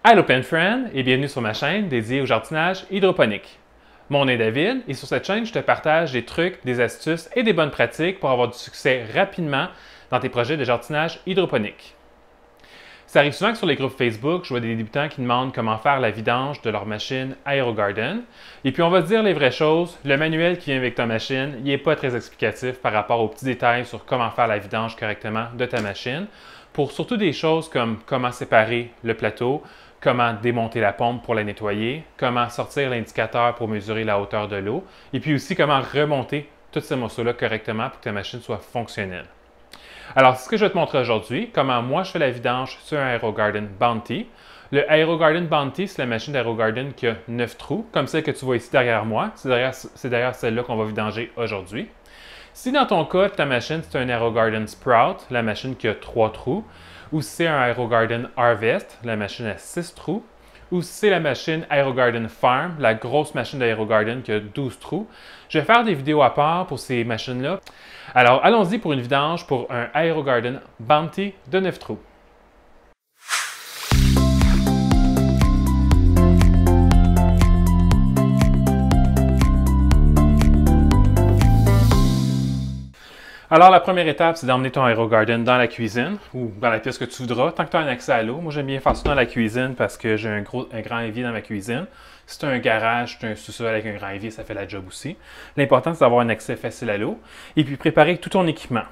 Allô PenFriend et bienvenue sur ma chaîne dédiée au jardinage hydroponique. Mon nom est David et sur cette chaîne, je te partage des trucs, des astuces et des bonnes pratiques pour avoir du succès rapidement dans tes projets de jardinage hydroponique. Ça arrive souvent que sur les groupes Facebook, je vois des débutants qui demandent comment faire la vidange de leur machine AeroGarden. Et puis on va se dire les vraies choses, le manuel qui vient avec ta machine, il n'est pas très explicatif par rapport aux petits détails sur comment faire la vidange correctement de ta machine. Pour surtout des choses comme comment séparer le plateau, comment démonter la pompe pour la nettoyer, comment sortir l'indicateur pour mesurer la hauteur de l'eau, et puis aussi comment remonter tous ces morceaux-là correctement pour que ta machine soit fonctionnelle. Alors, c'est ce que je vais te montrer aujourd'hui, comment moi je fais la vidange sur un AeroGarden Bounty. Le AeroGarden Bounty, c'est la machine d'AeroGarden qui a 9 trous, comme celle que tu vois ici derrière moi. C'est d'ailleurs celle-là qu'on va vidanger aujourd'hui. Si dans ton cas, ta machine, c'est un AeroGarden Sprout, la machine qui a 3 trous, ou si c'est un AeroGarden Harvest, la machine à 6 trous, ou si c'est la machine AeroGarden Farm, la grosse machine d'AeroGarden qui a 12 trous, je vais faire des vidéos à part pour ces machines-là. Alors, allons-y pour une vidange pour un AeroGarden Bounty de 9 trous. Alors, la première étape, c'est d'emmener ton AeroGarden dans la cuisine ou dans la pièce que tu voudras, tant que tu as un accès à l'eau. Moi, j'aime bien faire ça dans la cuisine parce que j'ai un grand évier dans ma cuisine. Si tu as un garage, tu as un sous-sol avec un grand évier, ça fait la job aussi. L'important, c'est d'avoir un accès facile à l'eau et puis préparer tout ton équipement.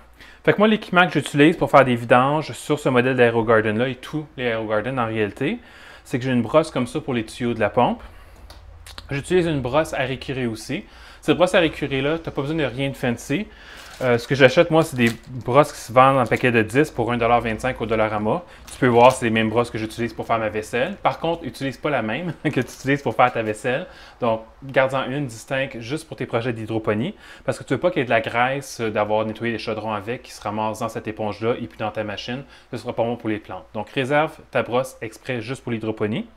Fait que moi, l'équipement que j'utilise pour faire des vidanges sur ce modèle d'AeroGarden-là et tous les AeroGarden en réalité, c'est que j'ai une brosse comme ça pour les tuyaux de la pompe. J'utilise une brosse à récurer aussi. Cette brosse à récurer-là, tu n'as pas besoin de rien de fancy. Ce que j'achète, moi, c'est des brosses qui se vendent en paquet de 10 pour 1,25 $ au Dollarama. Tu peux voir, c'est les mêmes brosses que j'utilise pour faire ma vaisselle. Par contre, n'utilise pas la même que tu utilises pour faire ta vaisselle. Donc, garde-en une distincte juste pour tes projets d'hydroponie parce que tu ne veux pas qu'il y ait de la graisse d'avoir nettoyé les chaudrons avec qui se ramasse dans cette éponge-là et puis dans ta machine. Ce ne sera pas bon pour les plantes. Donc, réserve ta brosse exprès juste pour l'hydroponie.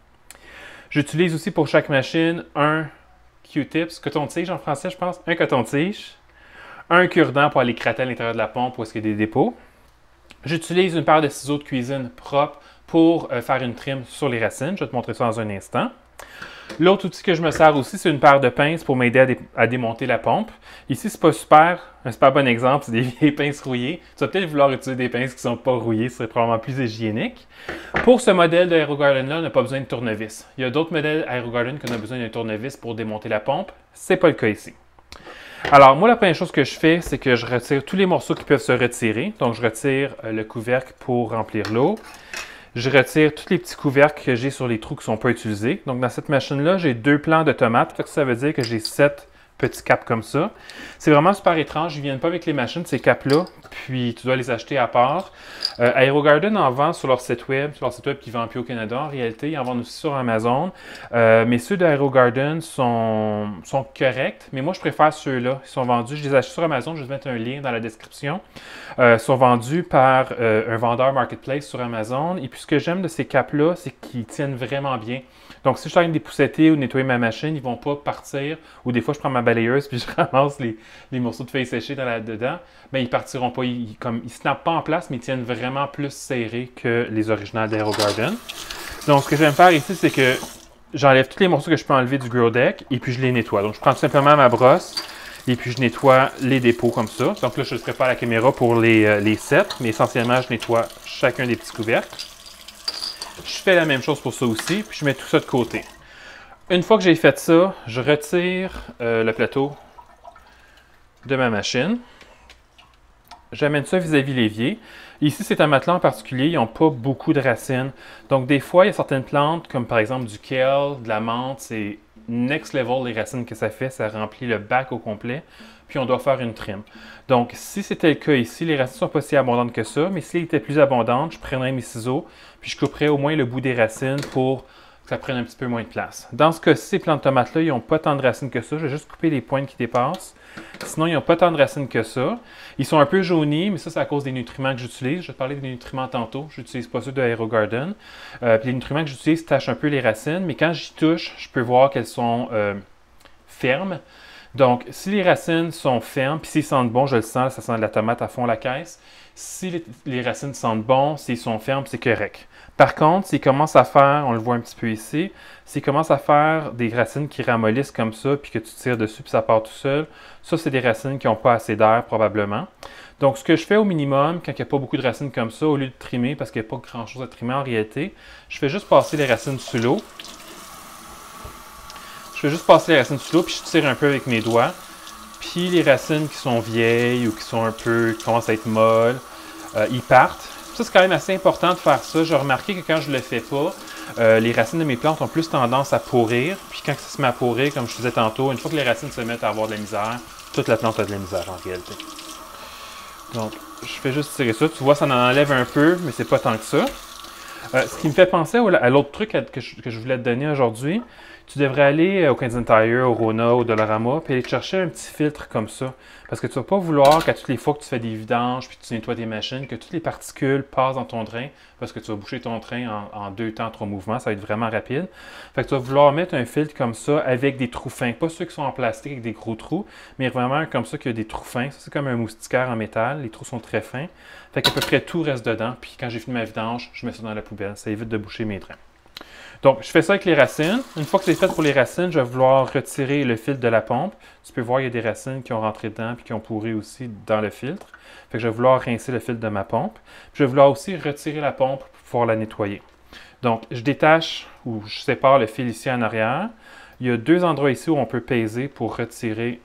J'utilise aussi pour chaque machine un Q-tips, coton-tige en français, je pense, un coton-tige. Un cure-dent pour aller gratter à l'intérieur de la pompe où est-ce qu'il y a des dépôts. J'utilise une paire de ciseaux de cuisine propres pour faire une trim sur les racines. Je vais te montrer ça dans un instant. L'autre outil que je me sers aussi, c'est une paire de pinces pour m'aider à démonter la pompe. Ici, c'est pas un super bon exemple, c'est des vieilles pinces rouillées. Tu vas peut-être vouloir utiliser des pinces qui ne sont pas rouillées, ce serait probablement plus hygiénique. Pour ce modèle d'AeroGarden-là, on n'a pas besoin de tournevis. Il y a d'autres modèles AeroGarden qu'on a besoin d'un tournevis pour démonter la pompe. Ce n'est pas le cas ici. Alors, moi, la première chose que je fais, c'est que je retire tous les morceaux qui peuvent se retirer. Donc, je retire le couvercle pour remplir l'eau. Je retire tous les petits couvercles que j'ai sur les trous qui ne sont pas utilisés. Donc, dans cette machine-là, j'ai 2 plants de tomates. Ça veut dire que j'ai 7 petits caps comme ça. C'est vraiment super étrange. Ils ne viennent pas avec les machines, ces caps-là. Puis, tu dois les acheter à part. AeroGarden en vend sur leur site web qui vend plus au Canada. En réalité, ils en vendent aussi sur Amazon. Mais ceux d'AeroGarden sont corrects. Mais moi, je préfère ceux-là. Ils sont vendus. Je les achète sur Amazon. Je vais te mettre un lien dans la description. Ils sont vendus par un vendeur marketplace sur Amazon. Et puis, ce que j'aime de ces caps-là, c'est qu'ils tiennent vraiment bien. Donc, si je suis en train de dépoucetter ou de nettoyer ma machine, ils ne vont pas partir. Ou des fois, je prends ma balayeuse puis je ramasse les morceaux de feuilles séchées dedans. Bien, ils ne partiront pas. Ils ne snappent pas en place, mais ils tiennent vraiment plus serrés que les originales d'AeroGarden. Donc, ce que je vais me faire ici, c'est que j'enlève tous les morceaux que je peux enlever du grow deck et puis je les nettoie. Donc, je prends tout simplement ma brosse et puis je nettoie les dépôts comme ça. Donc là, je ne prépare la caméra pour les 7, mais essentiellement, je nettoie chacun des petits couvercles. Je fais la même chose pour ça aussi, puis je mets tout ça de côté. Une fois que j'ai fait ça, je retire le plateau de ma machine. J'amène ça vis-à-vis l'évier. Ici, c'est un matelas en particulier, ils n'ont pas beaucoup de racines. Donc, des fois, il y a certaines plantes, comme par exemple du kale, de la menthe, c'est next level les racines que ça fait, ça remplit le bac au complet, puis on doit faire une trim. Donc, si c'était le cas ici, les racines ne sont pas si abondantes que ça, mais s'ils étaient plus abondantes, je prendrais mes ciseaux, puis je couperais au moins le bout des racines pour que ça prenne un petit peu moins de place. Dans ce cas-ci, ces plantes de tomates-là, ils n'ont pas tant de racines que ça, je vais juste couper les pointes qui dépassent. Sinon, ils n'ont pas tant de racines que ça. Ils sont un peu jaunis, mais ça, c'est à cause des nutriments que j'utilise. Je vais te parler des nutriments tantôt. Je n'utilise pas ceux de AeroGarden. Puis les nutriments que j'utilise tachent un peu les racines, mais quand j'y touche, je peux voir qu'elles sont fermes. Donc, si les racines sont fermes, puis s'ils sentent bon, je le sens, ça sent de la tomate à fond la caisse. Si les racines sentent bon, s'ils sont fermes, c'est correct. Par contre, s'il commence à faire, on le voit un petit peu ici, s'il commence à faire des racines qui ramollissent comme ça, puis que tu tires dessus, puis ça part tout seul, ça, c'est des racines qui n'ont pas assez d'air, probablement. Donc, ce que je fais au minimum, quand il n'y a pas beaucoup de racines comme ça, au lieu de trimer, parce qu'il n'y a pas grand-chose à trimer en réalité, je fais juste passer les racines sous l'eau. Je fais juste passer les racines sous l'eau, puis je tire un peu avec mes doigts. Puis les racines qui sont vieilles ou qui sont un peu, qui commencent à être molles, ils partent. Ça, c'est quand même assez important de faire ça. J'ai remarqué que quand je ne le fais pas, les racines de mes plantes ont plus tendance à pourrir. Puis quand ça se met à pourrir, comme je disais tantôt, une fois que les racines se mettent à avoir de la misère, toute la plante a de la misère en réalité. Donc, je fais juste tirer ça. Tu vois, ça en enlève un peu, mais c'est pas tant que ça. Ce qui me fait penser à l'autre truc que je voulais te donner aujourd'hui, tu devrais aller au Canadian Tire, au Rona, au Dollarama, puis aller te chercher un petit filtre comme ça. Parce que tu ne vas pas vouloir qu'à toutes les fois que tu fais des vidanges, puis tu nettoies tes machines, que toutes les particules passent dans ton drain, parce que tu vas boucher ton drain en 2 temps, 3 mouvements, ça va être vraiment rapide. Fait que tu vas vouloir mettre un filtre comme ça avec des trous fins. Pas ceux qui sont en plastique avec des gros trous, mais vraiment comme ça qui a des trous fins. Ça, c'est comme un moustiquaire en métal. Les trous sont très fins. Fait qu'à peu près tout reste dedans. Puis quand j'ai fini ma vidange, je mets ça dans la poubelle. Ça évite de boucher mes drains. Donc, je fais ça avec les racines. Une fois que c'est fait pour les racines, je vais vouloir retirer le filtre de la pompe. Tu peux voir, il y a des racines qui ont rentré dedans et qui ont pourri aussi dans le filtre. Fait que je vais vouloir rincer le filtre de ma pompe. Puis je vais vouloir aussi retirer la pompe pour pouvoir la nettoyer. Donc, je détache ou je sépare le fil ici en arrière. Il y a 2 endroits ici où on peut peser pour retirer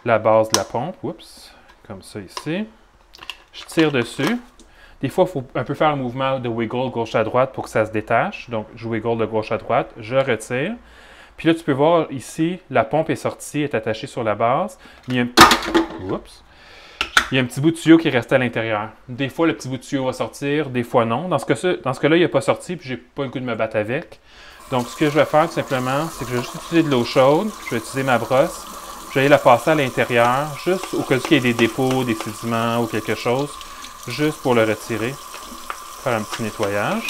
la base de la pompe. Oups, comme ça ici. Je tire dessus. Des fois, il faut un peu faire un mouvement de wiggle gauche à droite pour que ça se détache. Donc, je wiggle de gauche à droite, je retire. Puis là, tu peux voir ici, la pompe est sortie, est attachée sur la base. Il y a un petit bout de tuyau qui est resté à l'intérieur. Des fois, le petit bout de tuyau va sortir, des fois non. Dans ce cas-là, il n'a pas sorti, puis j'ai pas le goût de me battre avec. Donc, ce que je vais faire tout simplement, c'est que je vais juste utiliser de l'eau chaude. Je vais utiliser ma brosse. Je vais aller la passer à l'intérieur, juste au cas où il y ait des dépôts, des sédiments ou quelque chose. Juste pour le retirer, faire un petit nettoyage.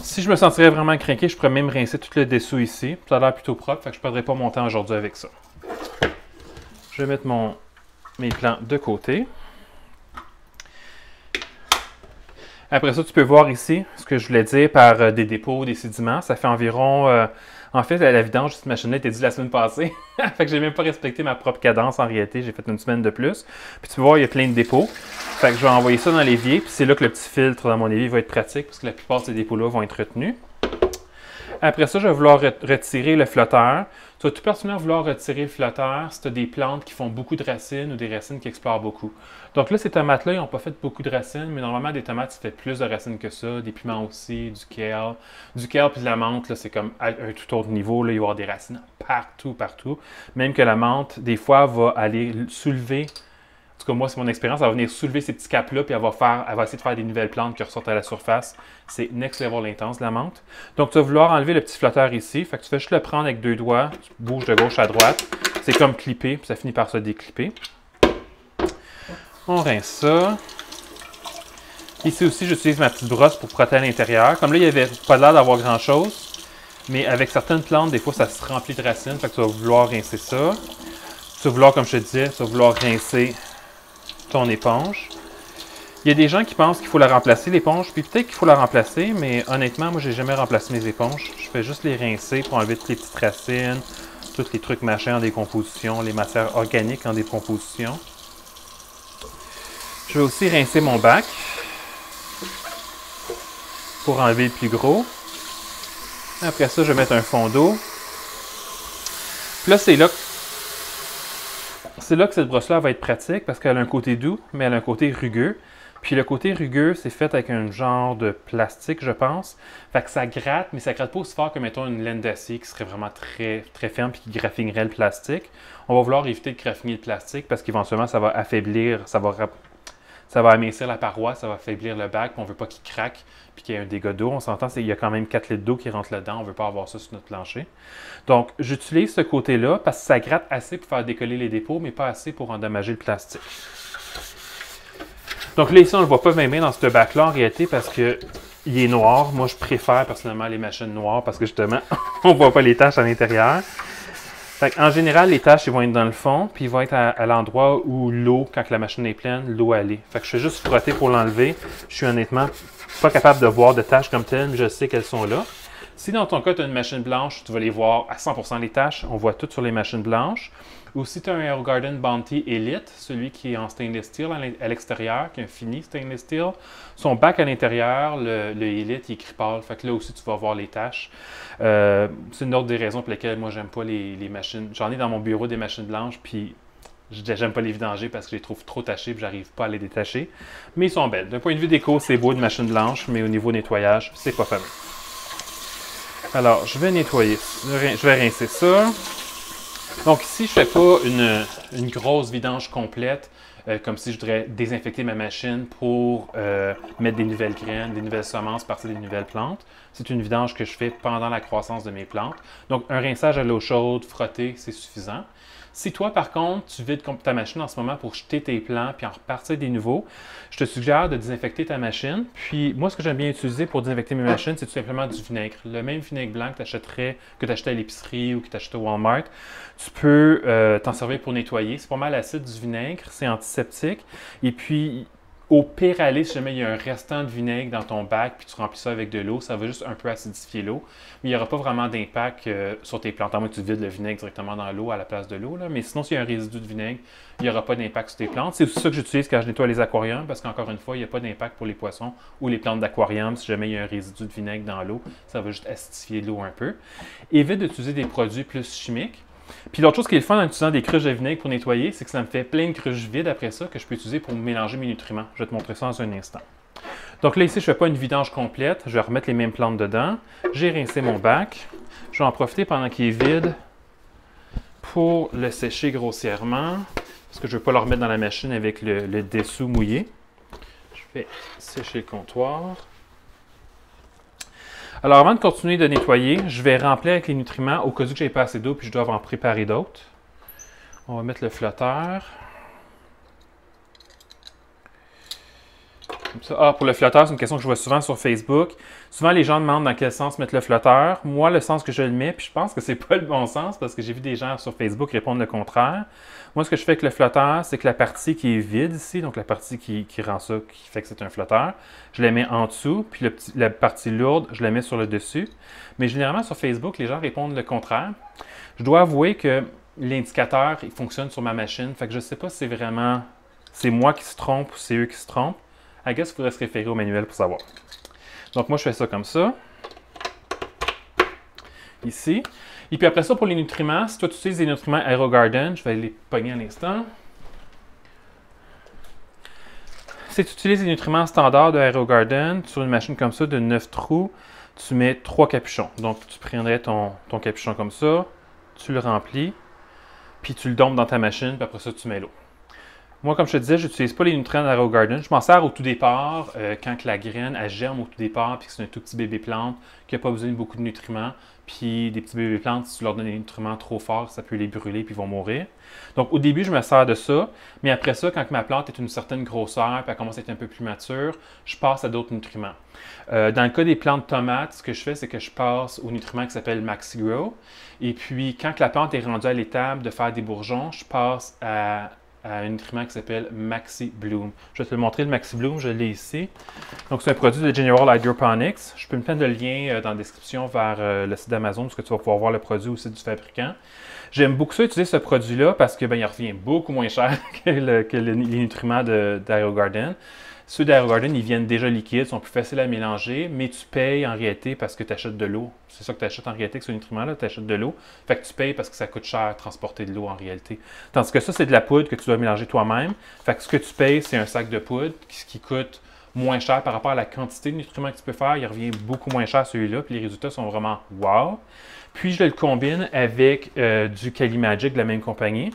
Si je me sentirais vraiment craqué, je pourrais même rincer tout le dessous ici. Ça a l'air plutôt propre, fait que je ne perdrai pas mon temps aujourd'hui avec ça. Je vais mettre mes plants de côté. Après ça, tu peux voir ici ce que je voulais dire par des dépôts, des sédiments. Ça fait environ... en fait, la vidange de cette machine-là était due la semaine passée. Fait que j'ai même pas respecté ma propre cadence en réalité. J'ai fait une semaine de plus. Puis tu peux voir, il y a plein de dépôts. Fait que je vais envoyer ça dans l'évier. Puis c'est là que le petit filtre dans mon évier va être pratique parce que la plupart de ces dépôts-là vont être retenus. Après ça, je vais vouloir retirer le flotteur. Tu vas tout particulièrement vouloir retirer le flotteur si tu as des plantes qui font beaucoup de racines ou des racines qui explorent beaucoup. Donc là, ces tomates-là, ils n'ont pas fait beaucoup de racines, mais normalement, des tomates, ça fait plus de racines que ça. Des piments aussi, du kale. Du kale puis de la menthe, là, c'est comme à un tout autre niveau. Là, il va y avoir des racines partout, partout. Même que la menthe, des fois, va aller soulever. En tout cas, moi, c'est mon expérience. Elle va venir soulever ces petits caps-là, puis elle va essayer de faire des nouvelles plantes qui ressortent à la surface. C'est next level intense, la menthe. Donc, tu vas vouloir enlever le petit flotteur ici. Fait que tu fais juste le prendre avec 2 doigts. Tu bouges de gauche à droite. C'est comme clipper, puis ça finit par se déclipper. On rince ça. Ici aussi, j'utilise ma petite brosse pour frotter à l'intérieur. Comme là, il n'y avait pas l'air d'avoir grand-chose. Mais avec certaines plantes, des fois, ça se remplit de racines. Fait que tu vas vouloir rincer ça. Tu vas vouloir, comme je te disais, tu vas vouloir rincer ton éponge. Il y a des gens qui pensent qu'il faut la remplacer, l'éponge, puis peut-être qu'il faut la remplacer, mais honnêtement, moi, j'ai jamais remplacé mes éponges. Je fais juste les rincer pour enlever toutes les petites racines, tous les trucs machins en décomposition, les matières organiques en décomposition. Je vais aussi rincer mon bac pour enlever le plus gros. Après ça, je vais mettre un fond d'eau. Puis là, c'est là que cette brosse-là va être pratique parce qu'elle a un côté doux, mais elle a un côté rugueux. Puis le côté rugueux, c'est fait avec un genre de plastique, je pense. Fait que ça gratte, mais ça gratte pas aussi fort que, mettons, une laine d'acier qui serait vraiment très, très ferme et qui graffinerait le plastique. On va vouloir éviter de graffiner le plastique parce qu'éventuellement, ça va affaiblir, ça va amincir la paroi, ça va affaiblir le bac, puis on ne veut pas qu'il craque puis qu'il y ait un dégât d'eau. On s'entend, il y a quand même 4 litres d'eau qui rentrent là-dedans, on ne veut pas avoir ça sur notre plancher. Donc, j'utilise ce côté-là parce que ça gratte assez pour faire décoller les dépôts, mais pas assez pour endommager le plastique. Donc là, ici, on ne le voit pas même dans ce bac-là en réalité parce qu'il est noir. Moi, je préfère personnellement les machines noires parce que justement, on ne voit pas les taches à l'intérieur. En général, les taches ils vont être dans le fond, puis ils vont être à l'endroit où l'eau, quand la machine est pleine, l'eau elle est. Fait que je fais juste frotter pour l'enlever. Je suis honnêtement pas capable de voir de taches comme telles, mais je sais qu'elles sont là. Si dans ton cas, tu as une machine blanche, tu vas les voir à 100% les taches. On voit toutes sur les machines blanches. Ou si tu as un AeroGarden Bounty Elite, celui qui est en stainless steel à l'extérieur, qui est un fini stainless steel, son bac à l'intérieur, le Elite, il est écrit pâle. Fait que là aussi, tu vas voir les taches. C'est une autre des raisons pour lesquelles moi, j'aime pas les machines. J'en ai dans mon bureau des machines blanches, puis j'aime pas les vidanger parce que je les trouve trop tachées et j'arrive pas à les détacher. Mais ils sont belles. D'un point de vue déco, c'est beau une machine blanche, mais au niveau nettoyage, c'est pas fameux. Alors, je vais nettoyer, je vais rincer ça. Donc ici, je ne fais pas une grosse vidange complète, comme si je voudrais désinfecter ma machine pour mettre des nouvelles graines, des nouvelles semences, partir des nouvelles plantes. C'est une vidange que je fais pendant la croissance de mes plantes. Donc, un rinçage à l'eau chaude, frotter, c'est suffisant. Si toi, par contre, tu vides ta machine en ce moment pour jeter tes plants puis en repartir des nouveaux, je te suggère de désinfecter ta machine. Puis, moi, ce que j'aime bien utiliser pour désinfecter mes machines, c'est tout simplement du vinaigre. Le même vinaigre blanc que tu achetais à l'épicerie ou que tu achetais au Walmart, tu peux t'en servir pour nettoyer. C'est pas mal acide du vinaigre, c'est antiseptique. Et puis, au pire aller, si jamais il y a un restant de vinaigre dans ton bac puis tu remplis ça avec de l'eau, ça va juste un peu acidifier l'eau. Mais il n'y aura pas vraiment d'impact sur tes plantes, à moins que tu vides le vinaigre directement dans l'eau à la place de l'eau. Mais sinon, s'il y a un résidu de vinaigre, il n'y aura pas d'impact sur tes plantes. C'est aussi ça que j'utilise quand je nettoie les aquariums, parce qu'encore une fois, il n'y a pas d'impact pour les poissons ou les plantes d'aquarium. Si jamais il y a un résidu de vinaigre dans l'eau, ça va juste acidifier l'eau un peu. Évite d'utiliser des produits plus chimiques. Puis l'autre chose qui est le fun en utilisant des cruches de vinaigre pour nettoyer, c'est que ça me fait plein de cruches vides après ça que je peux utiliser pour mélanger mes nutriments. Je vais te montrer ça dans un instant. Donc là, ici, je ne fais pas une vidange complète. Je vais remettre les mêmes plantes dedans. J'ai rincé mon bac. Je vais en profiter pendant qu'il est vide pour le sécher grossièrement, parce que je ne veux pas le remettre dans la machine avec le dessous mouillé. Je vais sécher le comptoir. Alors, avant de continuer de nettoyer, je vais remplir avec les nutriments au cas où je n'ai pas assez d'eau puis je dois en préparer d'autres. On va mettre le flotteur. Comme ça. Ah, pour le flotteur, c'est une question que je vois souvent sur Facebook. Souvent, les gens demandent dans quel sens mettre le flotteur. Moi, le sens que je le mets, puis je pense que c'est pas le bon sens parce que j'ai vu des gens sur Facebook répondre le contraire. Moi, ce que je fais avec le flotteur, c'est que la partie qui est vide ici, donc la partie qui rend ça, qui fait que c'est un flotteur, je la mets en dessous, puis la partie lourde, je la mets sur le dessus. Mais généralement, sur Facebook, les gens répondent le contraire. Je dois avouer que l'indicateur, il fonctionne sur ma machine, fait que je ne sais pas si c'est vraiment c'est moi qui se trompe ou c'est eux qui se trompent. I guess il faudrait se référer au manuel pour savoir. Donc moi, je fais ça comme ça. Ici. Et puis après ça, pour les nutriments, si toi tu utilises des nutriments AeroGarden, je vais les pogner à l'instant. Si tu utilises des nutriments standards de AeroGarden, sur une machine comme ça de 9 trous, tu mets 3 capuchons. Donc tu prendrais ton capuchon comme ça, tu le remplis, puis tu le dompes dans ta machine, puis après ça, tu mets l'eau. Moi, comme je te disais, je n'utilise pas les nutriments d'AeroGarden. Je m'en sers au tout départ, quand la graine, elle germe au tout départ, puis que c'est un tout petit bébé plante, qui n'a pas besoin de beaucoup de nutriments. Puis des petits bébés plantes, si tu leur donnes des nutriments trop forts, ça peut les brûler, puis ils vont mourir. Donc au début, je me sers de ça, mais après ça, quand ma plante est une certaine grosseur, puis elle commence à être un peu plus mature, je passe à d'autres nutriments. Dans le cas des plantes tomates, ce que je fais, c'est que je passe au nutriment qui s'appelle MaxiGrow. Et puis, quand la plante est rendue à l'étape de faire des bourgeons, je passe à un nutriment qui s'appelle MaxiBloom. Je vais te le montrer, le MaxiBloom, je l'ai ici. Donc, c'est un produit de General Hydroponics. Je peux me mettre le lien dans la description vers le site d'Amazon, parce que tu vas pouvoir voir le produit au site du fabricant. J'aime beaucoup ça, utiliser ce produit-là, parce que il revient beaucoup moins cher que les nutriments d'AeroGarden. Ceux d'AeroGarden, ils viennent déjà liquides, sont plus faciles à mélanger, mais tu payes en réalité parce que tu achètes de l'eau. C'est ça que tu achètes en réalité avec ce nutriment-là, tu achètes de l'eau. Fait que tu payes parce que ça coûte cher transporter de l'eau en réalité. Tandis que ça, c'est de la poudre que tu dois mélanger toi-même. Fait que ce que tu payes, c'est un sac de poudre qui coûte moins cher par rapport à la quantité de nutriments que tu peux faire. Il revient beaucoup moins cher celui-là, puis les résultats sont vraiment wow. Puis je le combine avec du Calimagic de la même compagnie.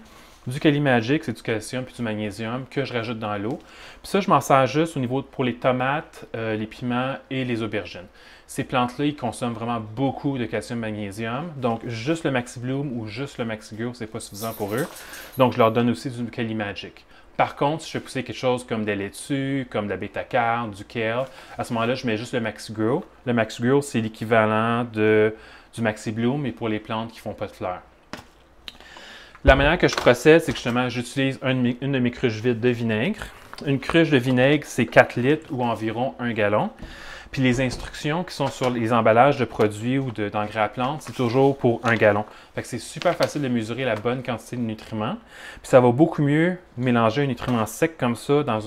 Du Calimagic, c'est du calcium puis du magnésium que je rajoute dans l'eau. Puis ça, je m'en sers juste au niveau pour les tomates, les piments et les aubergines. Ces plantes-là, ils consomment vraiment beaucoup de calcium magnésium. Donc, juste le MaxiBloom ou juste le MaxiGrow, c'est pas suffisant pour eux. Donc, je leur donne aussi du Calimagic. Par contre, si je fais pousser quelque chose comme des laitues, comme de la bêta-carotène, du kale, à ce moment-là, je mets juste le MaxiGrow. Le MaxiGrow, c'est l'équivalent du MaxiBloom, mais pour les plantes qui ne font pas de fleurs. La manière que je procède, c'est que justement, j'utilise une de mes cruches vides de vinaigre. Une cruche de vinaigre, c'est 4 litres ou environ 1 gallon. Puis les instructions qui sont sur les emballages de produits ou d'engrais à plantes, c'est toujours pour 1 gallon. Fait que c'est super facile de mesurer la bonne quantité de nutriments. Puis ça va beaucoup mieux mélanger un nutriment sec comme ça dans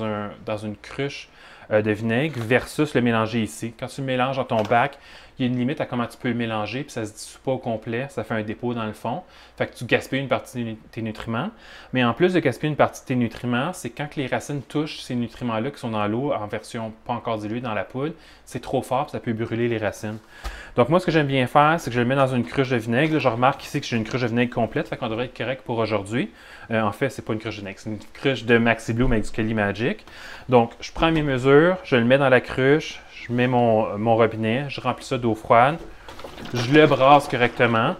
une cruche de vinaigre versus le mélanger ici. Quand tu le mélanges dans ton bac, il y a une limite à comment tu peux le mélanger, puis ça ne se dissout pas au complet, ça fait un dépôt dans le fond. Fait que tu gaspilles une partie de tes nutriments. Mais en plus de gaspiller une partie de tes nutriments, c'est quand les racines touchent ces nutriments-là qui sont dans l'eau en version pas encore diluée dans la poudre, c'est trop fort, puis ça peut brûler les racines. Donc moi, ce que j'aime bien faire, c'est que je le mets dans une cruche de vinaigre. Là, je remarque ici que j'ai une cruche de vinaigre complète, fait qu'on devrait être correct pour aujourd'hui. En fait, c'est pas une cruche de vinaigre, c'est une cruche de Maxi Bloom avec du Kelly Magic. Donc, je prends mes mesures, je le mets dans la cruche, je mets mon robinet, je remplis ça d'eau froide, je le brasse correctement,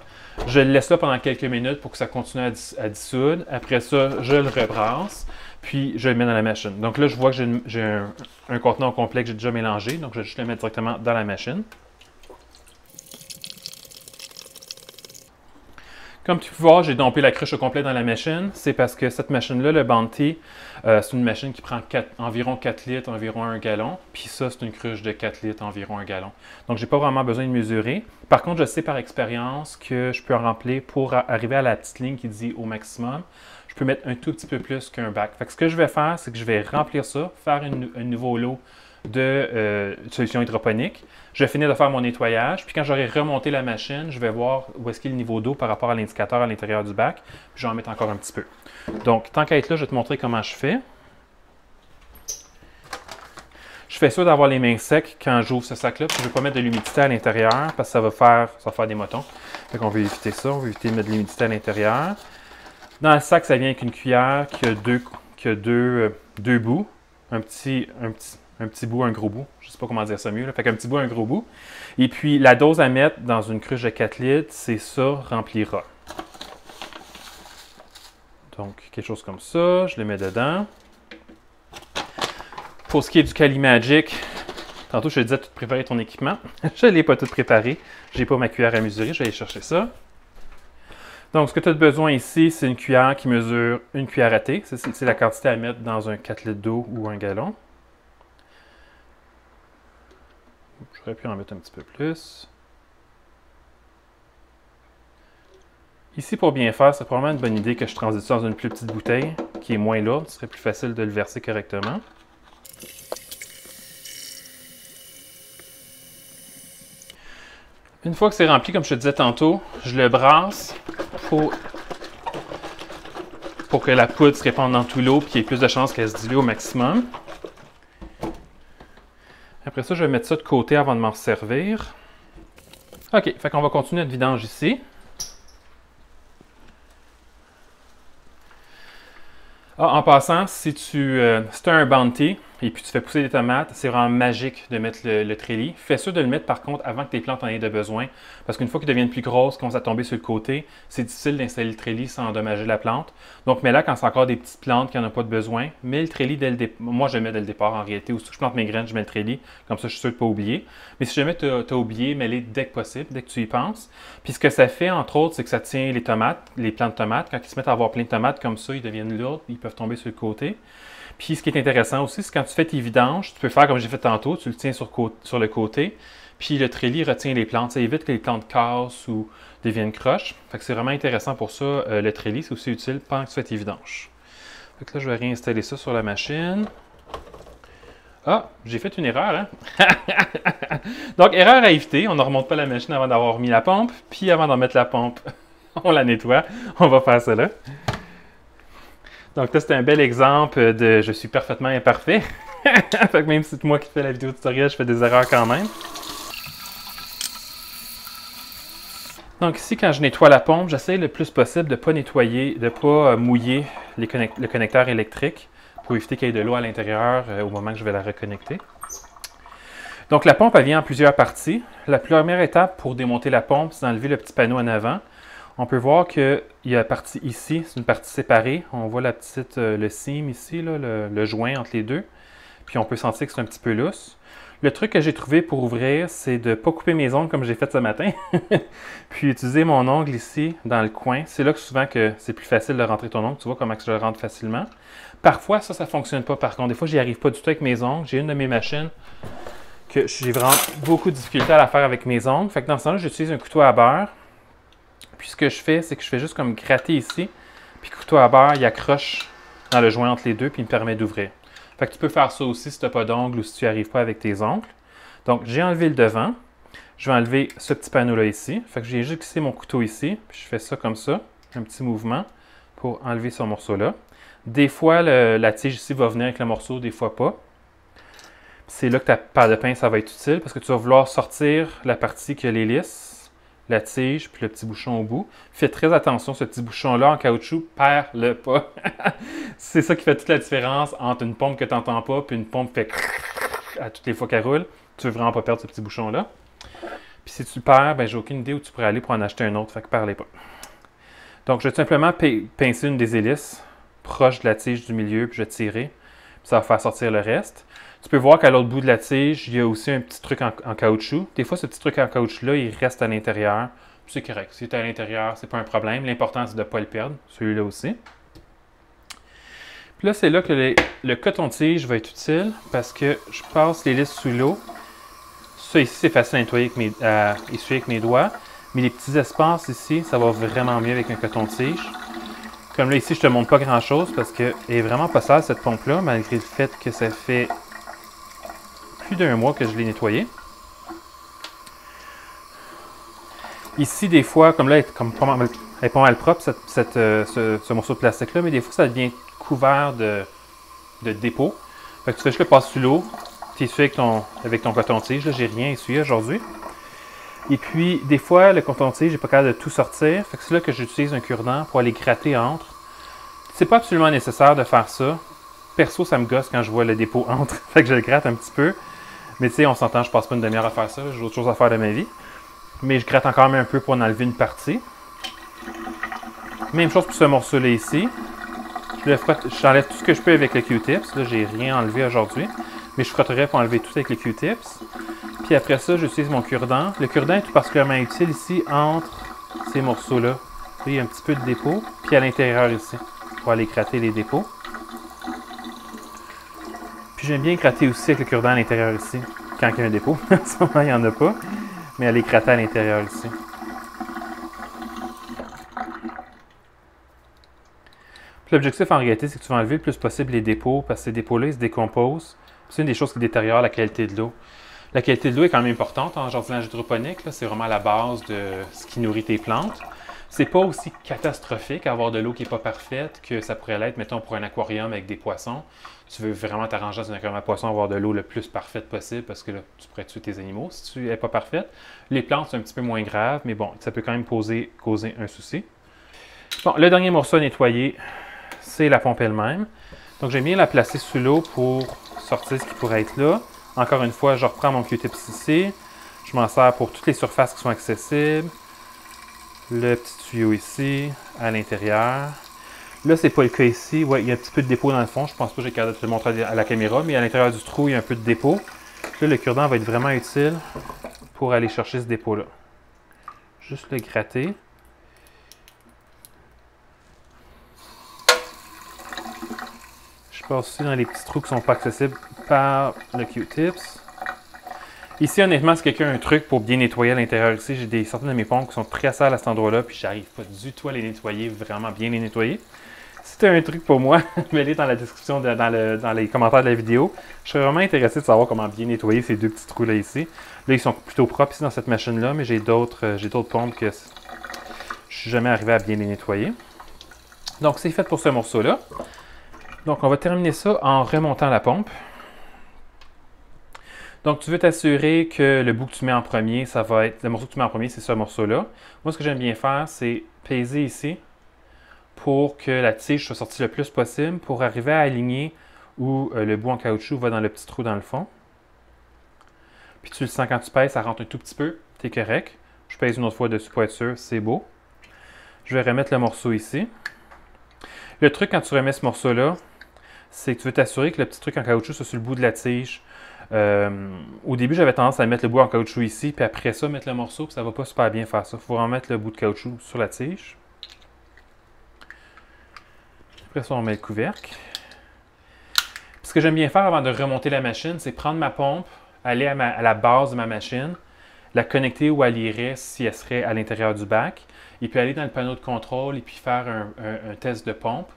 je le laisse là pendant quelques minutes pour que ça continue à dissoudre. Après ça, je le rebrasse, puis je le mets dans la machine. Donc là, je vois que j'ai un contenant complet que j'ai déjà mélangé, donc je vais juste le mettre directement dans la machine. Comme tu peux voir, j'ai dompé la cruche au complet dans la machine. C'est parce que cette machine-là, le Bounty, c'est une machine qui prend environ 4 litres, environ 1 gallon. Puis ça, c'est une cruche de 4 litres, environ 1 gallon. Donc, je n'ai pas vraiment besoin de mesurer. Par contre, je sais par expérience que je peux en remplir pour arriver à la petite ligne qui dit au maximum. Je peux mettre un tout petit peu plus qu'un bac. Fait que ce que je vais faire, c'est que je vais remplir ça, faire un nouveau lot de solution hydroponique. Je vais finir de faire mon nettoyage, puis quand j'aurai remonté la machine, je vais voir où est-ce qu'il y a le niveau d'eau par rapport à l'indicateur à l'intérieur du bac, puis je vais en mettre encore un petit peu. Donc, tant qu'à être là, je vais te montrer comment je fais. Je fais sûr d'avoir les mains secs quand j'ouvre ce sac-là, puis je ne vais pas mettre de l'humidité à l'intérieur, parce que ça va faire des motons. Fait qu'on veut éviter ça, on veut éviter de mettre de l'humidité à l'intérieur. Dans le sac, ça vient avec une cuillère qui a deux bouts, un petit bout, un gros bout. Je ne sais pas comment dire ça mieux. Là. Fait qu'un petit bout, un gros bout. Et puis, la dose à mettre dans une cruche de 4 litres, c'est ça, remplira. Donc, quelque chose comme ça, je le mets dedans. Pour ce qui est du Kelly Magic, tantôt, je te disais de préparer ton équipement. Je ne l'ai pas tout préparé. Je n'ai pas ma cuillère à mesurer. Je vais aller chercher ça. Donc, ce que tu as besoin ici, c'est une cuillère qui mesure une cuillère à thé. C'est la quantité à mettre dans un 4 litres d'eau ou un gallon. J'aurais pu en mettre un petit peu plus. Ici, pour bien faire, c'est probablement une bonne idée que je transite ça dans une plus petite bouteille qui est moins lourde. Ce serait plus facile de le verser correctement. Une fois que c'est rempli, comme je te disais tantôt, je le brasse pour que la poudre se répande dans tout l'eau et qu'il y ait plus de chances qu'elle se dilue au maximum. Après ça, je vais mettre ça de côté avant de m'en servir. OK, fait qu'on va continuer notre vidange ici. En passant, si tu as un Bounty et puis tu fais pousser des tomates, c'est vraiment magique de mettre le trélis. Fais sûr de le mettre par contre avant que tes plantes en aient de besoin. Parce qu'une fois qu'ils deviennent plus grosses, qu'ils commencent à tomber sur le côté, c'est difficile d'installer le trélis sans endommager la plante. Donc, mets-là quand c'est encore des petites plantes qui n'en ont pas de besoin. Mets le trélis dès le départ. Moi, je le mets dès le départ en réalité. Aussitôt que je plante mes graines, je mets le trélis. Comme ça, je suis sûr de ne pas oublier. Mais si jamais tu as oublié, mets-les dès que possible, dès que tu y penses. Puis ce que ça fait, entre autres, c'est que ça tient les tomates, les plants de tomates. Quand ils se mettent à avoir plein de tomates comme ça, ils deviennent lourds, ils peuvent tomber sur le côté. Puis ce qui est intéressant aussi, c'est quand tu fais tes vidanges, tu peux faire comme j'ai fait tantôt, tu le tiens sur le côté, puis le trélis retient les plantes. Ça évite que les plantes cassent ou deviennent croches. Fait que c'est vraiment intéressant pour ça. Le trélis, c'est aussi utile pendant que tu fais tes vidanges. Fait que là, je vais réinstaller ça sur la machine. Ah, j'ai fait une erreur, hein? Donc, erreur à éviter. On ne remonte pas la machine avant d'avoir mis la pompe, puis avant d'en mettre la pompe, on la nettoie. On va faire ça là. Donc là, c'est un bel exemple de « je suis parfaitement imparfait ». Fait que même si c'est moi qui fais la vidéo tutoriel, je fais des erreurs quand même. Donc ici, quand je nettoie la pompe, j'essaie le plus possible de ne pas nettoyer, de ne pas mouiller le connecteur électrique pour éviter qu'il y ait de l'eau à l'intérieur au moment que je vais la reconnecter. Donc la pompe, elle vient en plusieurs parties. La première étape pour démonter la pompe, c'est d'enlever le petit panneau en avant. On peut voir qu'il y a la partie ici, c'est une partie séparée. On voit le seam ici, là, le joint entre les deux. Puis on peut sentir que c'est un petit peu lousse. Le truc que j'ai trouvé pour ouvrir, c'est de ne pas couper mes ongles comme j'ai fait ce matin, puis utiliser mon ongle ici, dans le coin. C'est là que souvent que c'est plus facile de rentrer ton ongle. Tu vois comment que je le rentre facilement. Parfois, ça ne fonctionne pas. Par contre, des fois, j'y arrive pas du tout avec mes ongles. J'ai une de mes machines que j'ai vraiment beaucoup de difficulté à la faire avec mes ongles. Fait que dans ce temps-là, j'utilise un couteau à beurre. Puis ce que je fais, c'est que je fais juste comme gratter ici. Puis le couteau à beurre, il accroche dans le joint entre les deux, puis il me permet d'ouvrir. Fait que tu peux faire ça aussi si tu n'as pas d'ongles ou si tu n'y arrives pas avec tes ongles. Donc, j'ai enlevé le devant. Je vais enlever ce petit panneau-là ici. Fait que j'ai juste glissé mon couteau ici. Puis je fais ça comme ça, un petit mouvement pour enlever ce morceau-là. Des fois, la tige ici va venir avec le morceau, des fois pas. C'est là que ta paire de pince, ça va être utile parce que tu vas vouloir sortir la partie qui a les lisses, la tige, puis le petit bouchon au bout. Fais très attention, ce petit bouchon-là en caoutchouc, perds-le pas. C'est ça qui fait toute la différence entre une pompe que tu n'entends pas puis une pompe qui fait à toutes les fois qu'elle roule. Tu veux vraiment pas perdre ce petit bouchon-là. Puis si tu le perds, ben j'ai aucune idée où tu pourrais aller pour en acheter un autre, fait que perds-les pas. Donc je vais tout simplement pincer une des hélices proche de la tige du milieu, puis je vais tirer, puis ça va faire sortir le reste. Tu peux voir qu'à l'autre bout de la tige, il y a aussi un petit truc en caoutchouc. Des fois, ce petit truc en caoutchouc-là, il reste à l'intérieur. C'est correct. S'il est à l'intérieur, c'est pas un problème. L'important, c'est de ne pas le perdre. Celui-là aussi. Puis là, c'est là que le coton-tige va être utile parce que je passe les lisses sous l'eau. Ça ici, c'est facile à nettoyer à essuyer avec mes doigts. Mais les petits espaces ici, ça va vraiment mieux avec un coton-tige. Comme là, ici, je te montre pas grand-chose parce qu'elle est vraiment pas sale, cette pompe-là, malgré le fait que ça fait plus d'1 mois que je l'ai nettoyée. Ici, des fois, comme là, elle est pas mal propre, ce morceau de plastique-là, mais des fois, ça devient couvert de dépôts. Fait que tu fais juste le passer sous l'eau, tu essuies avec ton coton-tige. Là, j'ai rien essuyé aujourd'hui. Et puis, des fois, le coton-tige, j'ai pas capable de tout sortir. Fait que c'est là que j'utilise un cure-dent pour aller gratter entre. C'est pas absolument nécessaire de faire ça. Perso, ça me gosse quand je vois le dépôt entre. Fait que je le gratte un petit peu. Mais tu sais, on s'entend, je passe pas une demi-heure à faire ça. J'ai d'autres choses à faire de ma vie. Mais je gratte encore même un peu pour en enlever une partie. Même chose pour ce morceau-là ici. J'enlève tout ce que je peux avec le Q-tips. Là, j'ai rien enlevé aujourd'hui. Mais je frotterai pour enlever tout avec le Q-tips. Puis après ça, j'utilise mon cure-dent. Le cure-dent est tout particulièrement utile ici entre ces morceaux-là. Il y a un petit peu de dépôt. Puis à l'intérieur ici, pour aller gratter les dépôts. Puis j'aime bien gratter aussi avec le cure-dent à l'intérieur ici, quand il y a un dépôt. En ce moment, il n'y en a pas. Mais aller gratter à l'intérieur ici. L'objectif en réalité, c'est que tu vas enlever le plus possible les dépôts, parce que ces dépôts-là, ils se décomposent. C'est une des choses qui détériore la qualité de l'eau. La qualité de l'eau est quand même importante en jardinage hydroponique. C'est vraiment la base de ce qui nourrit tes plantes. C'est pas aussi catastrophique avoir de l'eau qui n'est pas parfaite que ça pourrait l'être, mettons, pour un aquarium avec des poissons. Tu veux vraiment t'arranger dans un aquarium à poissons, avoir de l'eau le plus parfaite possible parce que là, tu pourrais tuer tes animaux si tu n'es pas parfaite. Les plantes, c'est un petit peu moins grave, mais bon, ça peut quand même causer un souci. Bon, le dernier morceau à nettoyer, c'est la pompe elle-même. Donc, j'aime bien la placer sous l'eau pour sortir ce qui pourrait être là. Encore une fois, je reprends mon Q-tips ici. Je m'en sers pour toutes les surfaces qui sont accessibles. Le petit tuyau ici, à l'intérieur. Là, c'est pas le cas ici. Ouais, il y a un petit peu de dépôt dans le fond. Je pense pas que j'ai capable de te le montrer à la caméra, mais à l'intérieur du trou, il y a un peu de dépôt. Là, le cure-dent va être vraiment utile pour aller chercher ce dépôt-là. Juste le gratter. Je passe aussi dans les petits trous qui ne sont pas accessibles par le Q-tips. Ici, honnêtement, si quelqu'un a un truc pour bien nettoyer à l'intérieur ici, j'ai certaines de mes pompes qui sont très sales à cet endroit-là, puis j'arrive pas du tout à les nettoyer, vraiment bien les nettoyer. Si tu as un truc pour moi, mets-les dans la description, dans les commentaires de la vidéo. Je serais vraiment intéressé de savoir comment bien nettoyer ces deux petits trous-là ici. Là, ils sont plutôt propres ici dans cette machine-là, mais j'ai d'autres pompes que je suis jamais arrivé à bien les nettoyer. Donc, c'est fait pour ce morceau-là. Donc, on va terminer ça en remontant la pompe. Donc, tu veux t'assurer que le bout que tu mets en premier, ça va être... Le morceau que tu mets en premier, c'est ce morceau-là. Moi, ce que j'aime bien faire, c'est peser ici pour que la tige soit sortie le plus possible pour arriver à aligner où le bout en caoutchouc va dans le petit trou dans le fond. Puis tu le sens quand tu pèses, ça rentre un tout petit peu, tu es correct. Je pèse une autre fois dessus pour être sûr, c'est beau. Je vais remettre le morceau ici. Le truc quand tu remets ce morceau-là, c'est que tu veux t'assurer que le petit truc en caoutchouc soit sur le bout de la tige. Au début, j'avais tendance à mettre le bout en caoutchouc ici, puis après ça, mettre le morceau, puis ça va pas super bien faire ça. Il faut vraiment mettre le bout de caoutchouc sur la tige. Après ça, on met le couvercle. Puis ce que j'aime bien faire avant de remonter la machine, c'est prendre ma pompe, aller à la base de ma machine, la connecter où elle irait si elle serait à l'intérieur du bac, et puis aller dans le panneau de contrôle et puis faire un test de pompe.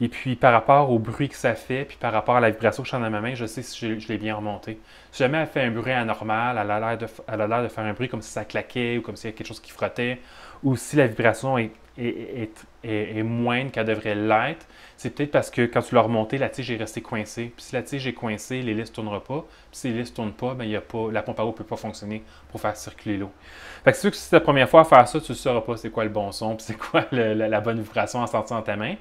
Et puis par rapport au bruit que ça fait, puis par rapport à la vibration que je sens dans ma main, je sais si je l'ai bien remonté. Si jamais elle fait un bruit anormal, elle a l'air de faire un bruit comme si ça claquait ou comme s'il y a quelque chose qui frottait, ou si la vibration est moindre qu'elle devrait l'être, c'est peut-être parce que quand tu l'as remonté, la tige est restée coincée. Puis si la tige est coincée, l'hélice ne tournera pas. Puis si l'hélice ne tourne pas, bien, la pompe à eau ne peut pas fonctionner pour faire circuler l'eau. Fait que c'est sûr que si c'est la première fois à faire ça, tu ne sauras pas c'est quoi le bon son, puis c'est quoi la bonne vibration à sentir dans ta main.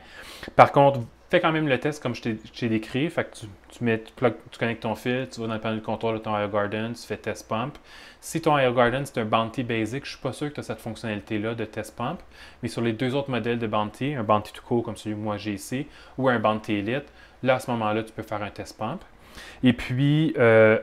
Par contre, fais quand même le test comme je t'ai décrit. Fait que tu connectes ton fil, tu vas dans le panneau de contrôle de ton AirGarden, tu fais test pump. Si ton AirGarden c'est un Bounty Basic, je ne suis pas sûr que tu as cette fonctionnalité-là de test pump. Mais sur les deux autres modèles de Bounty, un Bounty tout court comme celui que moi j'ai ici, ou un Bounty Elite, là à ce moment-là, tu peux faire un test pump. Et puis,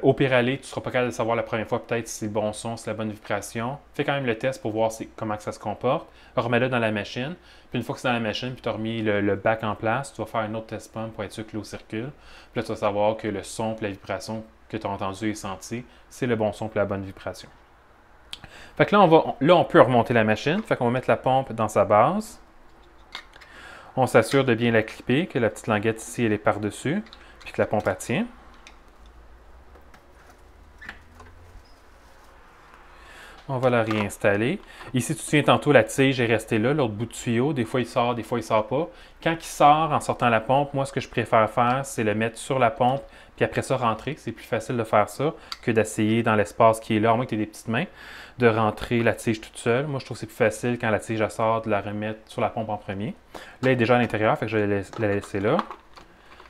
au pire aller, tu ne seras pas capable de savoir la première fois peut-être si c'est le bon son, si c'est la bonne vibration. Fais quand même le test pour voir comment ça se comporte. Remets-le dans la machine. Puis une fois que c'est dans la machine, puis tu as remis le bac en place, tu vas faire un autre test pump pour être sûr que l'eau circule. Puis là, tu vas savoir que le son et la vibration que tu as entendu et senti, c'est le bon son et la bonne vibration. Fait que là, on peut remonter la machine. Fait qu'on va mettre la pompe dans sa base. On s'assure de bien la clipper, que la petite languette ici, elle est par-dessus, puis que la pompe, elle tient. On va la réinstaller. Ici, tu te souviens, tantôt, la tige est restée là, l'autre bout de tuyau. Des fois, il sort, des fois, il ne sort pas. Quand il sort en sortant la pompe, moi, ce que je préfère faire, c'est le mettre sur la pompe, puis après ça, rentrer. C'est plus facile de faire ça que d'essayer dans l'espace qui est là, à moins que tu aies des petites mains, de rentrer la tige toute seule. Moi, je trouve que c'est plus facile quand la tige sort de la remettre sur la pompe en premier. Là, elle est déjà à l'intérieur, fait que je vais la laisser là.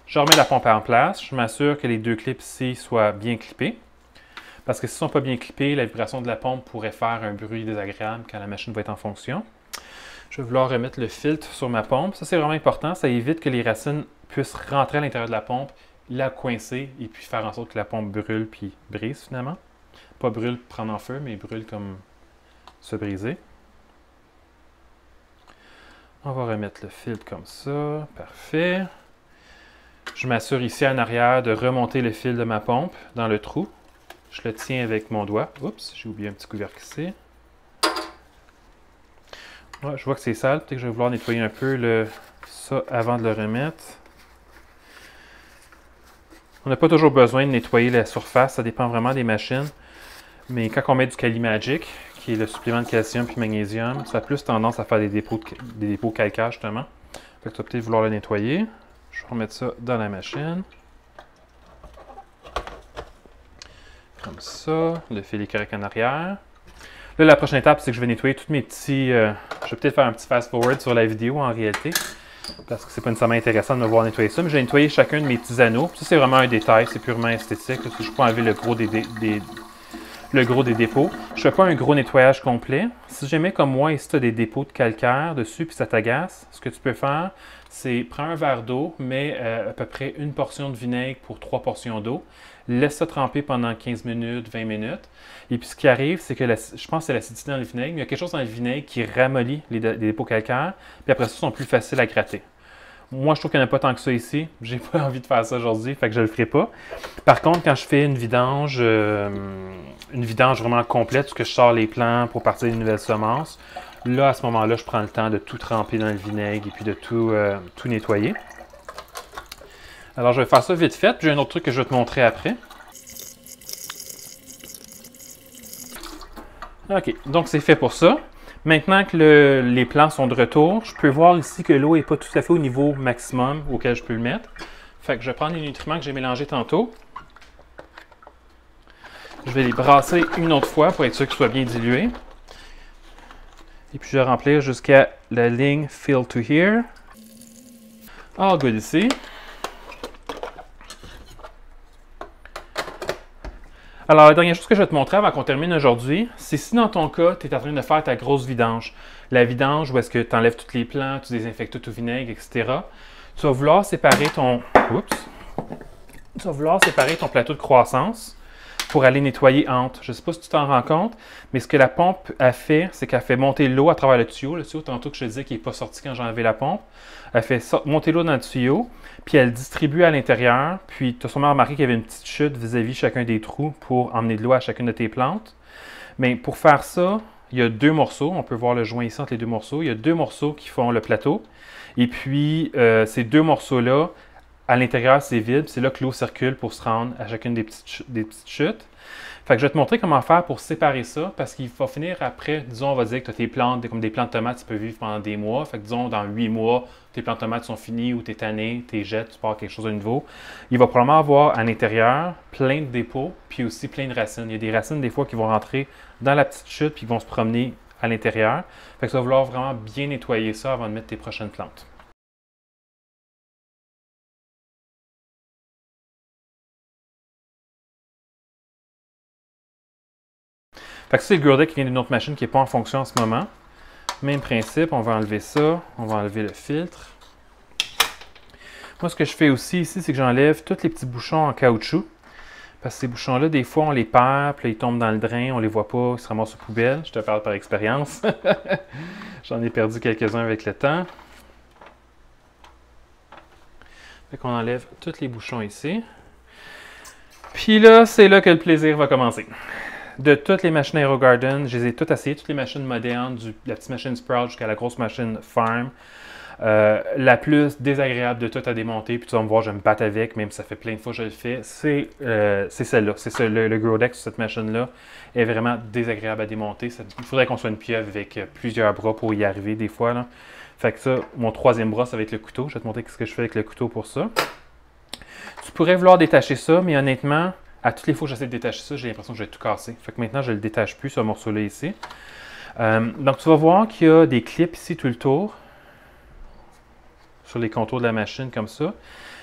Je remets la pompe en place. Je m'assure que les deux clips ici soient bien clippés. Parce que s'ils ne sont pas bien clippés, la vibration de la pompe pourrait faire un bruit désagréable quand la machine va être en fonction. Je vais vouloir remettre le filtre sur ma pompe. Ça, c'est vraiment important. Ça évite que les racines puissent rentrer à l'intérieur de la pompe, la coincer et puis faire en sorte que la pompe brûle puis brise finalement. Pas brûle, prendre en feu, mais brûle comme se briser. On va remettre le filtre comme ça. Parfait. Je m'assure ici en arrière de remonter le fil de ma pompe dans le trou. Je le tiens avec mon doigt. Oups, j'ai oublié un petit couvercle ici. Ouais, je vois que c'est sale. Peut-être que je vais vouloir nettoyer un peu ça avant de le remettre. On n'a pas toujours besoin de nettoyer la surface. Ça dépend vraiment des machines. Mais quand on met du Calimagic, qui est le supplément de calcium puis magnésium, ça a plus tendance à faire des dépôts calcaires, justement. Fait que tu vas peut-être vouloir le nettoyer. Je vais remettre ça dans la machine. Comme ça, le fil est correct en arrière. Là, la prochaine étape, c'est que je vais nettoyer tous mes petits... je vais peut-être faire un petit fast-forward sur la vidéo en réalité, parce que c'est pas nécessairement intéressant de me voir nettoyer ça, mais je vais nettoyer chacun de mes petits anneaux. Ça, c'est vraiment un détail, c'est purement esthétique. Parce que je peux enlever le gros des dépôts. Je ne fais pas un gros nettoyage complet. Si jamais, comme moi, ici, tu as des dépôts de calcaire dessus, puis ça t'agace, ce que tu peux faire, c'est prendre un verre d'eau, mets à peu près une portion de vinaigre pour 3 portions d'eau. Laisse ça tremper pendant 15 minutes, 20 minutes. Et puis ce qui arrive, c'est que je pense que c'est l'acidité dans le vinaigre, mais il y a quelque chose dans le vinaigre qui ramollit les dépôts calcaires, puis après ça, ils sont plus faciles à gratter. Moi, je trouve qu'il n'y en a pas tant que ça ici. J'ai pas envie de faire ça aujourd'hui, fait que je le ferai pas. Par contre, quand je fais une vidange vraiment complète, parce que je sors les plants pour partir d'une nouvelle semence, là, à ce moment-là, je prends le temps de tout tremper dans le vinaigre et puis de tout nettoyer. Alors, je vais faire ça vite fait. Puis j'ai un autre truc que je vais te montrer après. OK, donc c'est fait pour ça. Maintenant que les plants sont de retour, je peux voir ici que l'eau n'est pas tout à fait au niveau maximum auquel je peux le mettre. Fait que je vais prendre les nutriments que j'ai mélangés tantôt. Je vais les brasser une autre fois pour être sûr qu'ils soient bien dilués. Et puis je vais remplir jusqu'à la ligne Fill to Here. All good ici. Alors, la dernière chose que je vais te montrer avant qu'on termine aujourd'hui, c'est si dans ton cas, tu es en train de faire ta grosse vidange. La vidange où est-ce que tu enlèves tous les plants, tu désinfectes tout au vinaigre, etc. Tu vas vouloir séparer ton... Oups! Tu vas vouloir séparer ton plateau de croissance pour aller nettoyer entre. Je ne sais pas si tu t'en rends compte, mais ce que la pompe a fait, c'est qu'elle fait monter l'eau à travers le tuyau. Le tuyau, tantôt que je te disais qu'il n'est pas sorti quand j'ai enlevé la pompe. Elle fait monter l'eau dans le tuyau, puis elle distribue à l'intérieur. Puis tu as sûrement remarqué qu'il y avait une petite chute vis-à-vis chacun des trous pour emmener de l'eau à chacune de tes plantes. Mais pour faire ça, il y a deux morceaux. On peut voir le joint ici entre les deux morceaux. Il y a deux morceaux qui font le plateau. Et puis, ces deux morceaux-là, à l'intérieur, c'est vide. C'est là que l'eau circule pour se rendre à chacune des petites chutes. Fait que je vais te montrer comment faire pour séparer ça, parce qu'il va finir après, disons, on va dire que tu as tes plantes, comme des plantes de tomates, tu peux vivre pendant des mois. Fait que disons, dans 8 mois, tes plantes de tomates sont finies ou tu es tanné, tu les jettes, tu pars quelque chose de nouveau. Il va probablement avoir à l'intérieur plein de dépôts, puis aussi plein de racines. Il y a des racines, des fois, qui vont rentrer dans la petite chute, puis qui vont se promener à l'intérieur. Fait que ça va vouloir vraiment bien nettoyer ça avant de mettre tes prochaines plantes. Fait que c'est le Grow Deck qui vient d'une autre machine qui n'est pas en fonction en ce moment. Même principe, on va enlever ça, on va enlever le filtre. Moi, ce que je fais aussi ici, c'est que j'enlève tous les petits bouchons en caoutchouc. Parce que ces bouchons-là, des fois, on les perd, puis là, ils tombent dans le drain, on les voit pas, ils se ramassent aux poubelles. Je te parle par expérience. J'en ai perdu quelques-uns avec le temps. Fait qu'on enlève tous les bouchons ici. Puis là, c'est là que le plaisir va commencer. De toutes les machines AeroGarden, je les ai toutes essayées, toutes les machines modernes, de la petite machine Sprout jusqu'à la grosse machine Farm. La plus désagréable de tout à démonter, puis tu vas me voir, je me batte avec, même si ça fait plein de fois que je le fais, c'est celle-là. C'est le Grow Deck sur cette machine-là est vraiment désagréable à démonter. Il faudrait qu'on soit une pieuvre avec plusieurs bras pour y arriver des fois, là. Fait que ça, mon troisième bras, ça va être le couteau. Je vais te montrer ce que je fais avec le couteau pour ça. Tu pourrais vouloir détacher ça, mais honnêtement, à toutes les fois que j'essaie de détacher ça, j'ai l'impression que je vais tout casser. Fait que maintenant, je ne le détache plus, ce morceau-là ici. Donc, tu vas voir qu'il y a des clips ici tout le tour, sur les contours de la machine, comme ça.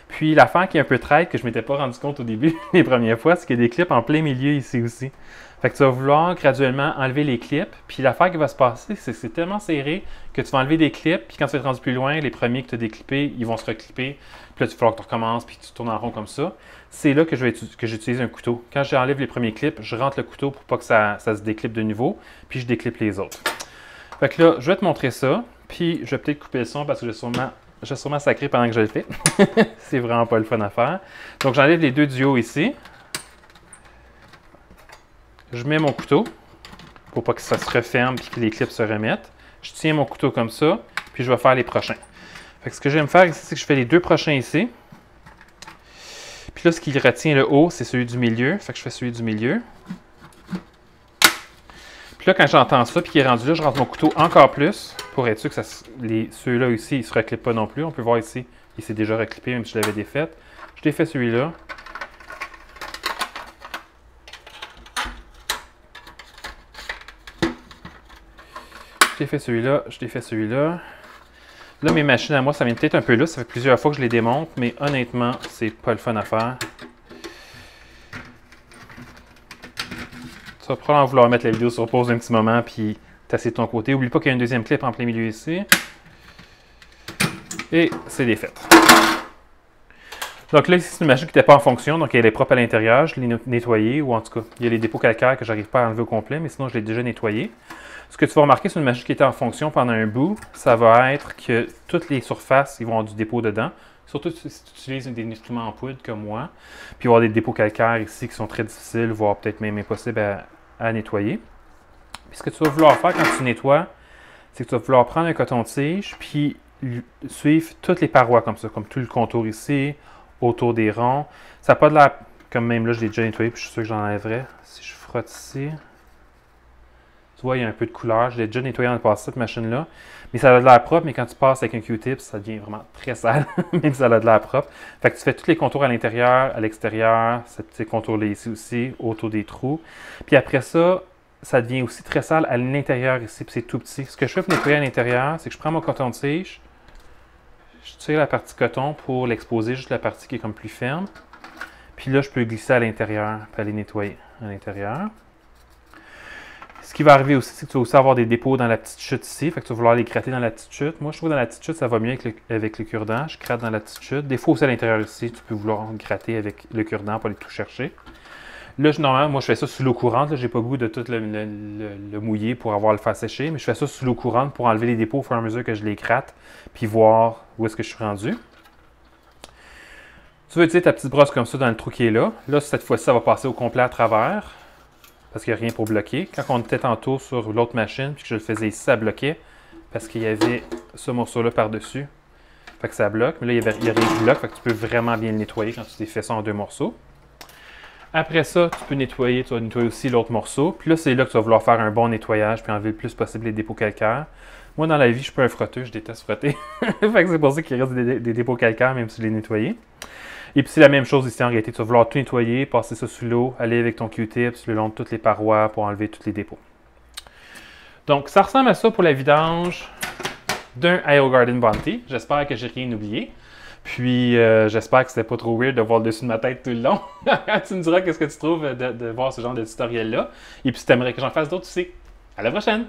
Puis, l'affaire qui est un peu traite, que je ne m'étais pas rendu compte au début, les premières fois, c'est qu'il y a des clips en plein milieu ici aussi. Fait que tu vas vouloir graduellement enlever les clips. Puis, l'affaire qui va se passer, c'est que c'est tellement serré que tu vas enlever des clips. Puis, quand tu vas être rendu plus loin, les premiers que tu as déclippés, ils vont se reclipper. Puis là, il va falloir que tu recommences, puis tu tournes en rond comme ça. C'est là que j'utilise un couteau. Quand j'enlève les premiers clips, je rentre le couteau pour pas que ça se déclippe de nouveau. Puis, je déclippe les autres. Fait que là, je vais te montrer ça. Puis, je vais peut-être couper le son parce que je vais sûrement sacrer pendant que je le fais. C'est vraiment pas le fun à faire. Donc, j'enlève les deux duos ici. Je mets mon couteau pour pas que ça se referme et que les clips se remettent. Je tiens mon couteau comme ça, puis je vais faire les prochains. Fait que ce que je vais me faire ici, c'est que je fais les deux prochains ici. Puis là, ce qui retient le haut, c'est celui du milieu. Fait que je fais celui du milieu. Puis là, quand j'entends ça, puis qu'il est rendu là, je rentre mon couteau encore plus pour être sûr que ceux-là ici, ils ne se reclippent pas non plus. On peut voir ici, il s'est déjà reclippé, même si je l'avais défait. Je défais celui-là. Je défais celui-là, je défais celui-là. Là, mes machines à moi, ça vient peut-être un peu là. Ça fait plusieurs fois que je les démonte, mais honnêtement, c'est pas le fun à faire. Tu vas probablement vouloir mettre la vidéo sur pause un petit moment, puis tasser de ton côté. N'oublie pas qu'il y a une deuxième clip en plein milieu ici. Et c'est défait. Donc là, ici, c'est une machine qui n'était pas en fonction, donc elle est propre à l'intérieur. Je l'ai nettoyée, ou en tout cas, il y a les dépôts calcaires que je n'arrive pas à enlever au complet, mais sinon, je l'ai déjà nettoyé. Ce que tu vas remarquer sur une machine qui était en fonction pendant un bout, ça va être que toutes les surfaces, ils vont avoir du dépôt dedans. Surtout si tu utilises des instruments en poudre comme moi. Puis il va y avoir des dépôts calcaires ici qui sont très difficiles, voire peut-être même impossibles à nettoyer. Puis ce que tu vas vouloir faire quand tu nettoies, c'est que tu vas vouloir prendre un coton-tige, puis suivre toutes les parois comme ça, comme tout le contour ici, autour des ronds. Ça n'a pas de l'air, comme même là, je l'ai déjà nettoyé, puis je suis sûr que j'en enlèverai. Si je frotte ici, tu vois, il y a un peu de couleur. Je l'ai déjà nettoyé dans le passé, cette machine-là. Mais ça a de l'air propre, mais quand tu passes avec un Q-tip, ça devient vraiment très sale, même si ça a de l'air propre. Fait que tu fais tous les contours à l'intérieur, à l'extérieur, ces petits contours-là ici aussi, autour des trous. Puis après ça, ça devient aussi très sale à l'intérieur ici, puis c'est tout petit. Ce que je fais pour nettoyer à l'intérieur, c'est que je prends mon coton-tige, je tire la partie coton pour l'exposer, juste la partie qui est comme plus ferme. Puis là, je peux glisser à l'intérieur, puis aller nettoyer à l'intérieur. Ce qui va arriver aussi, c'est que tu vas aussi avoir des dépôts dans la petite chute ici. Fait que tu vas vouloir les gratter dans la petite chute. Moi, je trouve que dans la petite chute, ça va mieux avec le cure-dent. Je gratte dans la petite chute. Des fois aussi à l'intérieur ici, tu peux vouloir gratter avec le cure-dent pour aller tout chercher. Là, normalement, moi, je fais ça sous l'eau courante. J'ai pas le goût de tout le mouiller pour avoir le faire sécher, mais je fais ça sous l'eau courante pour enlever les dépôts au fur et à mesure que je les gratte, puis voir où est-ce que je suis rendu. Tu veux utiliser ta petite brosse comme ça dans le trou qui est là. Là, cette fois-ci, ça va passer au complet à travers, parce qu'il n'y a rien pour bloquer. Quand on était tantôt sur l'autre machine, puis que je le faisais ici, ça bloquait, parce qu'il y avait ce morceau-là par-dessus. Fait que ça bloque, mais là, il n'y a rien qui bloque, fait que tu peux vraiment bien le nettoyer quand tu t'es fait ça en 2 morceaux. Après ça, tu vas nettoyer aussi l'autre morceau. Puis là, c'est là que tu vas vouloir faire un bon nettoyage puis enlever le plus possible les dépôts calcaires. Moi, dans la vie, je suis pas un frotteur, je déteste frotter. Fait que c'est pour ça qu'il reste des dépôts calcaires, même si je les nettoyé. Et puis c'est la même chose ici en réalité. Tu vas vouloir tout nettoyer, passer ça sous l'eau, aller avec ton Q-tips le long de toutes les parois pour enlever tous les dépôts. Donc, ça ressemble à ça pour la vidange d'un AeroGarden Bounty. J'espère que j'ai rien oublié. Puis, j'espère que c'était pas trop weird de voir le dessus de ma tête tout le long. Tu me diras qu'est-ce que tu trouves de voir ce genre de tutoriel-là. Et puis, si tu aimerais que j'en fasse d'autres, tu sais. À la prochaine!